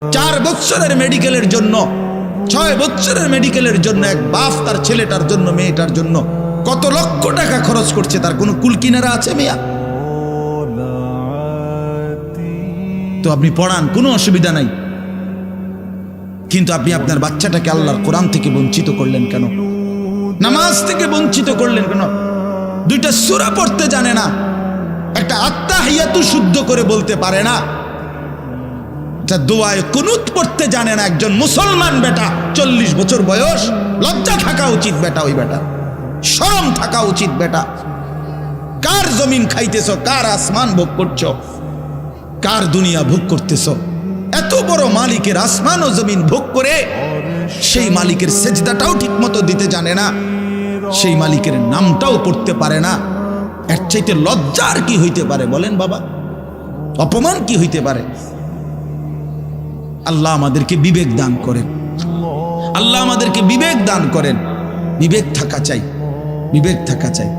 4 বছরের মেডিকেলের জন্য 6 বছরের মেডিকেলের জন্য এক বাপ তার ছেলেটার জন্য মেয়েটার জন্য কত লক্ষ টাকা খরচ করছে, তার কোনো কুল কিনারা আছে মিয়া? তো আপনি পড়ান, কোনো অসুবিধা নাই, কিন্তু আপনি আপনার বাচ্চাটাকে আল্লাহর কোরআন থেকে বঞ্চিত করলেন কেন? নামাজ থেকে বঞ্চিত করলেন কেন? 2টা সূরা পড়তে জানে না, একটা আত্তাহিয়াতু শুদ্ধ করে বলতে পারে না, একটা দোয়ায়ে কুনুত পড়তে জানে না। একজন মুসলমান বেটা, 40 বছর বয়স, লজ্জা থাকা উচিত বেটা, ওই বেটা শরম থাকা উচিত বেটা। কার জমিন খাইতেছো, কার আসমান ভোগ করছো, কার দুনিয়া ভোগ করতেছো? এত বড় মালিকের আসমান ও জমিন ভোগ করে সেই মালিকের সেজদাটাও ঠিক মতো দিতে জানে না, সেই মালিকের নামটাও পড়তে পারে না। এর চাইতে লজ্জার কি হইতে পারে বলেন বাবা? অপমান কি হইতে পারে? আল্লাহ আমাদেরকে বিবেক দান করেন, আল্লাহ আমাদেরকে বিবেক দান করেন। বিবেক থাকা চাই, বিবেক থাকা চাই।